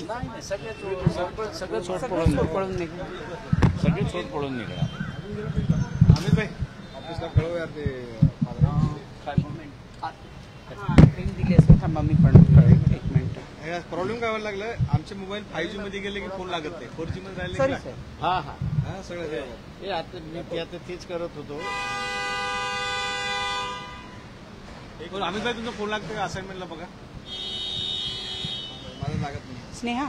नाही सगळं छोट पडून निघणार. अमित भाई ऑफिसला कळवूया ते प्रिंट दिली असेल. थांबा मी पण कळवेन. एक मिनिट. प्रॉब्लेम काय व्हायला लागलाय, आमचे मोबाईल 5G मध्ये गेले की फोन लागत नाही, 4G मध्ये राहिले. हा सगळं आता मी आता तेच करत होतो. अमित भाई तुमचा फोन लागतो का असाइनमेंटला? बघा माझा लागत नाही. स्नेहा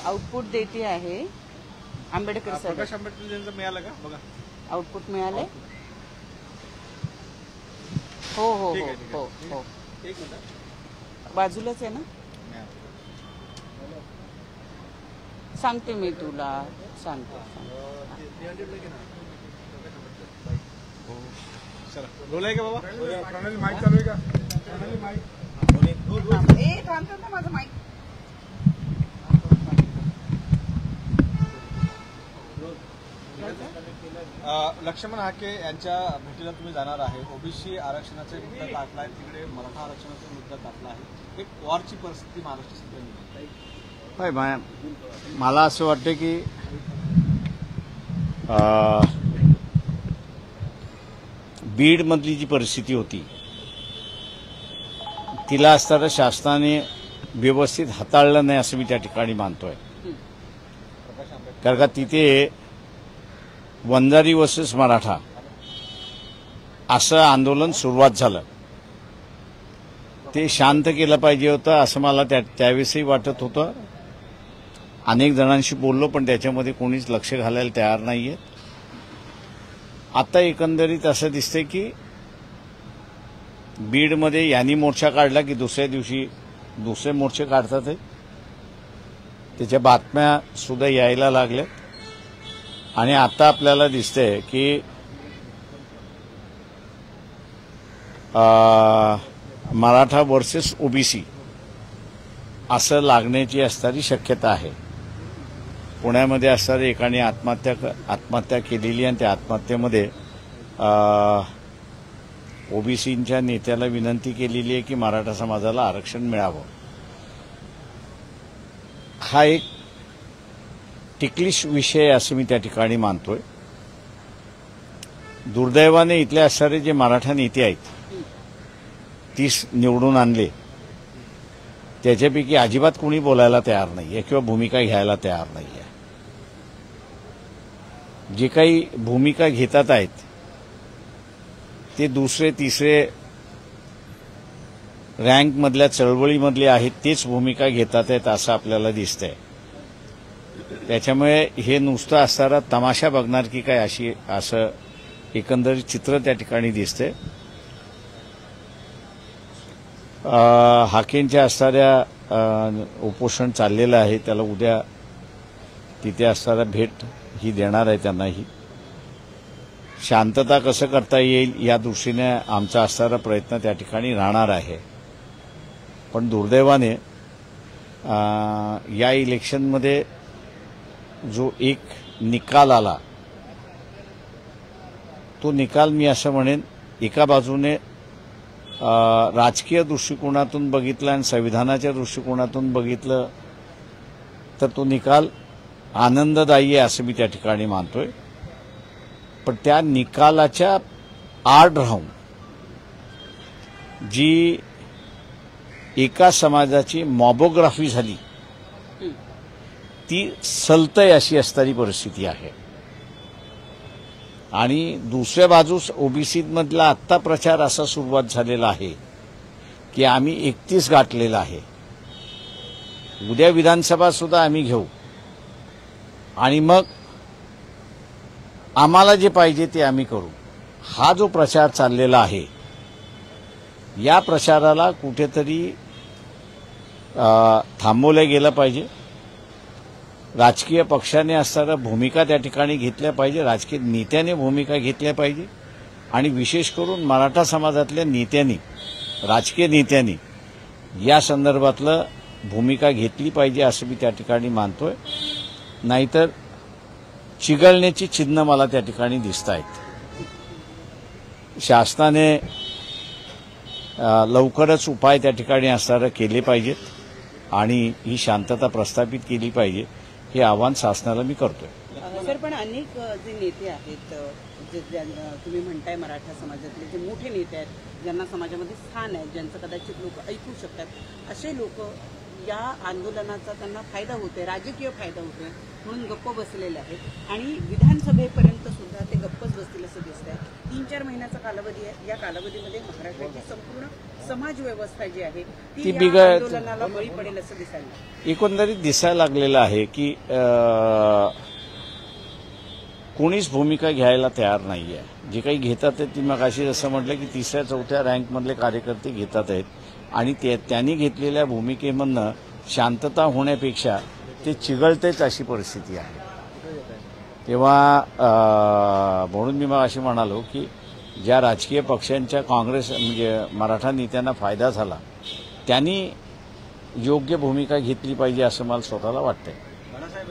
आउटपुट देते आहे. आंबेडकर सर प्रकाश आंबेडकर यांचं मिळालं का? बघा आउटपुट मिळालंय. हो हो ठीक हो आहे. हो एक मिनिट बाजूलाच आहे ना. सांगते मी तुला. सांगते. चला बोलाय का बाबा? प्रणाली माईक चालू आहे का? प्रणाली माईक माझं माईक. लक्ष्मण हाके यांच्या भेटीला तुम्ही जाणार आहे. ओबीसी आरक्षणाचा मुद्दा टाकला आहे, तिकडे मराठा आरक्षणाचा मुद्दा टाकला आहे. एक वॉरची परिस्थिती महाराष्ट्र सध्या नाही. मला असं वाटतं की बीडमधली जी परिस्थिती होती तिला असताना शासनाने व्यवस्थित हाताळलं नाही असं मी त्या ठिकाणी मानतोय. कारण का तिथे वंजारी वर्सेस मराठा असं आंदोलन सुरुवात झालं. ते शांत केलं पाहिजे होतं असं मला त्यावेळेसही वाटत होतं. अनेक जणांशी बोललो पण त्याच्यामध्ये कोणीच लक्ष घालायला तयार नाहीये. आता एकंदरीत असं दिसतंय की बीडमध्ये यांनी मोर्चा काढला की दुसऱ्या दिवशी दुसरे मोर्चे काढतात आहे. त्याच्या बातम्या सुद्धा यायला लागल्या आणि आता आपल्याला दिसतंय की मराठा वर्सेस ओबीसी असं लागण्याची असणारी शक्यता आहे. पुण्यामध्ये असणाऱ्या एकाने आत्महत्या केलेली आणि त्या आत्महत्येमध्ये ओबीसींच्या नेत्याला विनंती केलेली आहे की मराठा समाजाला आरक्षण मिळावं. हा एक टिकलिश विषय असं मी त्या ठिकाणी मानतोय. दुर्दैवाने इथले असणारे जे मराठा नेते आहेत 30 निवडून आणले त्याच्यापैकी अजिबात कोणी बोलायला तयार नाहीये किंवा भूमिका घ्यायला तयार नाहीये. जे काही भूमिका घेतात आहेत ते दुसरे तिसरे रँकमधल्या चळवळीमधले आहेत तेच भूमिका घेतात आहेत असं आपल्याला दिसतंय. त्याच्यामुळे हे नुसतं असणारा तमाशा बघणार की काय असं एकंदरीत चित्र त्या ठिकाणी दिसतंय. हाकेंच्या असणाऱ्या उपोषण चाललेलं आहे त्याला उद्या तिथे असणारा भेट ही देणार आहे. त्यांनाही शांतता कसं करता येईल या दृष्टीने आमचा असणारा प्रयत्न त्या ठिकाणी राहणार आहे. पण दुर्दैवाने या इलेक्शनमध्ये जो एक निकाल आला तो निकाल मी असं म्हणेन एका बाजूने राजकीय दृष्टिकोनातून बघितलं आणि संविधानाच्या दृष्टिकोनातून बघितलं तर तो निकाल आनंददायी आहे असं मी त्या ठिकाणी मानतोय. पण त्या निकालाच्या आड राहून जी एका समाजाची मॉबोग्राफी झाली ती सलतय अशी असणारी परिस्थिती आहे. आणि दुसऱ्या बाजूस ओबीसीमधला आत्ता प्रचार असा सुरुवात झालेला आहे की आम्ही 31 गाठलेला आहे. उद्या विधानसभा सुद्धा आम्ही घेऊ आणि मग आम्हाला जे पाहिजे ते आम्ही करू. हा जो प्रचार चाललेला आहे या प्रचाराला कुठेतरी थांबवलं गेलं पाहिजे. राजकीय पक्षाने असणाऱ्या भूमिका त्या ठिकाणी घेतल्या पाहिजे. राजकीय नेत्याने भूमिका घेतल्या पाहिजे आणि विशेष करून मराठा समाजातल्या नेत्यांनी राजकीय नेत्यांनी या संदर्भातलं भूमिका घेतली पाहिजे असं मी त्या ठिकाणी मानतोय. नाहीतर चिघळण्याची चिन्ह मला त्या ठिकाणी दिसत आहेत. शासनाने लवकरच उपाय त्या ठिकाणी असणारे केले पाहिजेत. आणि ही शांतता प्रस्थापित केली पाहिजे हे आवाहन शासनाला मी करतोय. सर, पण अनेक जे नेते आहेत, तुम्ही म्हणताय मराठा समाजातले जे मोठे नेते आहेत, ज्यांना समाजामध्ये स्थान आहे, ज्यांचं कदाचित लोक ऐकू शकतात, असे लोक या आंदोलनाचा त्यांना फायदा होतोय, राजकीय फायदा होतोय म्हणून गप्प बसलेले आहेत आणि विधानसभेपर्यंत सुद्धा ते गप्पच बसतील असं दिसतंय. 3-4 महिन्याचा कालावधी आहे. या कालावधीमध्ये महाराष्ट्राची संपूर्ण समाज व्यवस्था जी आहे ती या आंदोलनाला बळी पडेल असं दिसायला एकंदरीत दिसायला लागलेलं आहे की कोणीच भूमिका घ्यायला तयार नाही आहे. जे काही घेतात ते ती मगाशी जसं म्हटलं की 3ऱ्या-4थ्या रँकमधले कार्यकर्ते घेतात आहेत आणि त्यांनी घेतलेल्या भूमिकेमधनं शांतता होण्यापेक्षा ते चिघळतेच अशी परिस्थिती आहे. तेव्हा म्हणून मी मगाशी म्हणालो की ज्या राजकीय पक्षांच्या काँग्रेस म्हणजे मराठा नेत्यांना फायदा झाला त्यांनी योग्य भूमिका घेतली पाहिजे असं मला स्वतःला वाटतंय. बाळासाहेब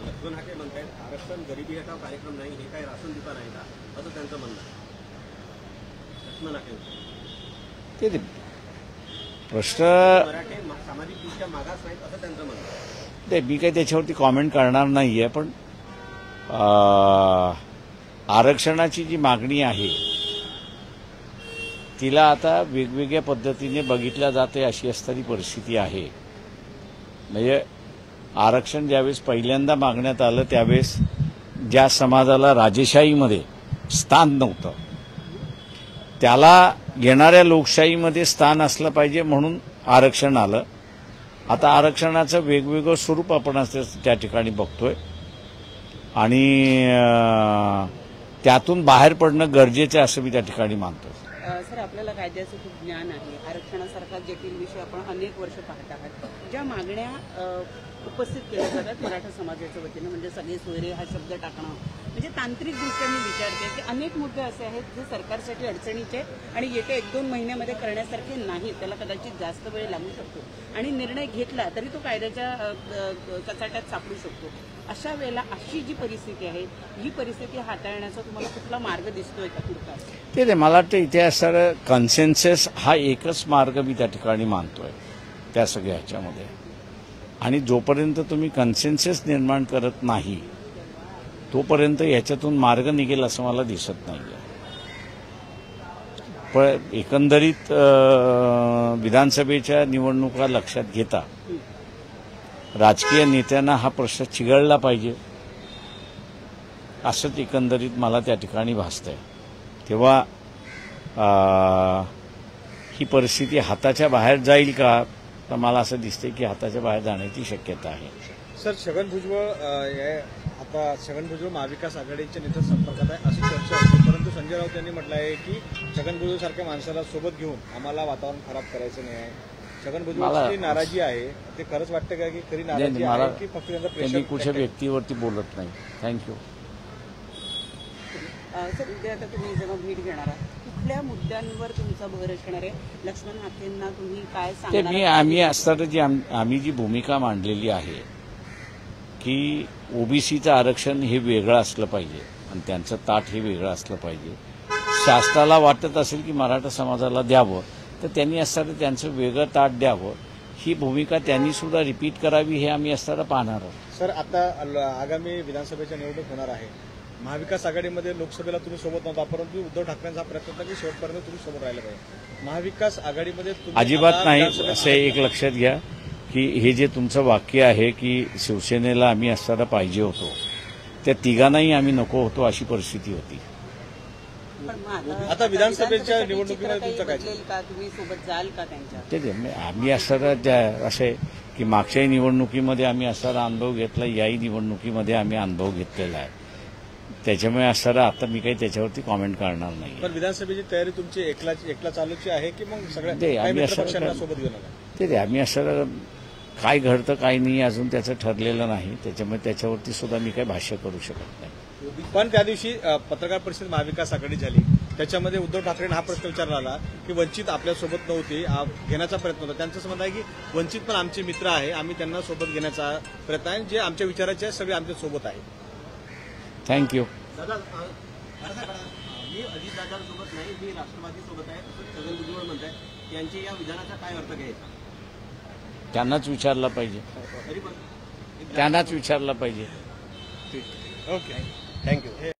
लक्ष्मण हाके म्हणतायत आरक्षण गरिबी हटाव कार्यक्रम नाही, हे काही राशन दुकान आहे का असं त्यांचं म्हणणं आहे. लक्ष्मण हाके ते प्रश्न मराठे सामाजिकदृष्ट्या मागास नाहीत असं त्यांचं म्हणणं आहे. ते मी काही त्याच्यावरती कॉमेंट करणार नाही आहे. पण आरक्षणाची जी मागणी आहे तिला आता वेगवेगळ्या पद्धतीने बघितल्या जाते अशी असणारी परिस्थिती आहे. म्हणजे आरक्षण ज्यावेळेस पहिल्यांदा मागण्यात आलं त्यावेळेस ज्या समाजाला राजेशाहीमध्ये स्थान नव्हतं त्याला येणाऱ्या लोकशाहीमध्ये स्थान असलं पाहिजे म्हणून आरक्षण आलं. आता आरक्षणाचं वेगवेगळं स्वरूप आपण त्या ठिकाणी बघतोय आणि त्यातून बाहेर पडणं गरजेचं असं मी त्या ठिकाणी मानतो. सर, आपल्याला कायद्याचं खूप ज्ञान आहे. आरक्षणासारखा जटिल विषय आपण अनेक वर्ष पाहत आहात. ज्या मागण्या उपस्थित केल्या जातात मराठा समाजाच्या वतीनं, म्हणजे सगळे सोयरे हा शब्द टाकणं, म्हणजे तांत्रिकदृष्ट्या मी विचारते की अनेक मुद्दे असे आहेत जे सरकारसाठी अडचणीचे आणि येत्या 1-2 महिन्यामध्ये करण्यासारखे नाहीत. त्याला कदाचित जास्त वेळ लागू शकतो आणि निर्णय घेतला तरी तो कायद्याच्या कचाट्यात सापडू शकतो. अशा वेळेला अशी जी परिस्थिती आहे ही परिस्थिती हाताळण्याचा तुम्हाला कुठला मार्ग दिसतोय का पुढचा? ते मला वाटतं इथे असणारं कन्सेन्सस हा एकच मार्ग मी त्या ठिकाणी मानतोय त्या सगळ्या ह्याच्यामध्ये. आणि जोपर्यंत तुम्ही कन्सेन्सस निर्माण करत नाही तोपर्यंत याच्यातून मार्ग निघेल असं मला दिसत नाही आहे. पण एकंदरीत विधानसभेच्या निवडणुका लक्षात घेता राजकीय नेत्यांना हा प्रश्न चिघळला पाहिजे असंच एकंदरीत मला त्या ठिकाणी भासतंय. तेव्हा ही परिस्थिती हाताच्या बाहेर जाईल का तर मला असं दिसतंय की हाताच्या बाहेर जाण्याची शक्यता आहे. सर, छगन भुजबळ आता छगन भुजबळ महाविकास आघाडीच्या नेत्या संपर्कात आहे अशी चर्चा होती. परंतु संजय राऊत यांनी म्हटलं आहे की छगन भुजबळ सारख्या माणसाला सोबत घेऊन आम्हाला वातावरण खराब करायचं नाही आहे. छगन भुजबळची नाराजी आहे, ते खरंच वाटतं का की खरी नाराजी आहे की फक्त त्यांचा प्रेशर? मी कुठच्या व्यक्तीवरती बोलत नाही. थँक्यू. सर, उद्या आता तुम्ही जेव्हा भेट घेणार आहात कुठल्या मुद्द्यांवर तुमचा भर असणार आहे? लक्ष्मण हाकेंना तुम्ही काय सांगणार? आम्ही असताना आम्ही जी भूमिका मांडलेली आहे की ओबीसीचं आरक्षण हे वेगळं असलं पाहिजे आणि त्यांचं ताट हे वेगळं असलं पाहिजे. शासनाला वाटत असेल की मराठा समाजाला द्यावं तर त्यांनी असताना त्यांचं वेगळं ताट द्यावं. ही भूमिका त्यांनी सुद्धा रिपीट करावी हे आम्ही असताना पाहणार आहोत. सर, आता आगामी विधानसभेच्या निवडणूक होणार आहे. महाविकास आघाडीमध्ये लोकसभेला तुम्ही सोबत नव्हता, परंतु उद्धव ठाकरेंचा प्रयत्न होता की शेवटपर्यंत तुम्ही सोबत राहिलं पाहिजे. महाविकास आघाडीमध्ये अजिबात नाही. असं एक लक्षात घ्या की हे जे तुमचं वाक्य आहे की शिवसेनेला आम्ही असताना पाहिजे होतो, त्या तिघांनाही आम्ही नको होतो अशी परिस्थिती होती. आता विधानसभेच्या निवडणुकीमध्ये तुमचं काय का तुम्ही सोबत जाल का त्यांच्या? ते आम्ही असताना असे की मागच्याही निवडणुकीमध्ये आम्ही असताना अनुभव घेतला, याही निवडणुकीमध्ये आम्ही अनुभव घेतलेला आहे. त्याच्यामुळे असताना आता मी काही त्याच्यावरती कॉमेंट करणार नाही. पण विधानसभेची तयारी तुमची एकला चालूची आहे की मग सगळ्या पक्षांना सोबत घेऊन आला? ते आम्ही असं काय घडतं काय नाही अजून त्याचं ठरलेलं नाही. त्याच्यामुळे त्याच्यावरती सुद्धा मी काही भाष्य करू शकत नाही. पण त्या दिवशी पत्रकार परिषद महाविकास आघाडी झाली, त्याच्यामध्ये उद्धव ठाकरेंना हा प्रश्न विचारला आला की वंचित आपल्यासोबत नव्हती, घेण्याचा प्रयत्न होता. त्यांचं असं म्हणणं आहे की वंचित पण आमचे मित्र आहे, आम्ही त्यांना सोबत घेण्याचा प्रयत्न आहे, जे आमच्या विचाराचे सगळे आमच्या सोबत आहे. थँक्यू. दादा, मी अजितदादांसोबत नाही, मी राष्ट्रवादीसोबत आहे असं छगन भुजबळ म्हणताय. यांच्या या विधानाचा काय अर्थ घ्यायचा? त्यांनाच विचारला पाहिजे. तरी पण त्यांनाच विचारला पाहिजे. Okay thank you.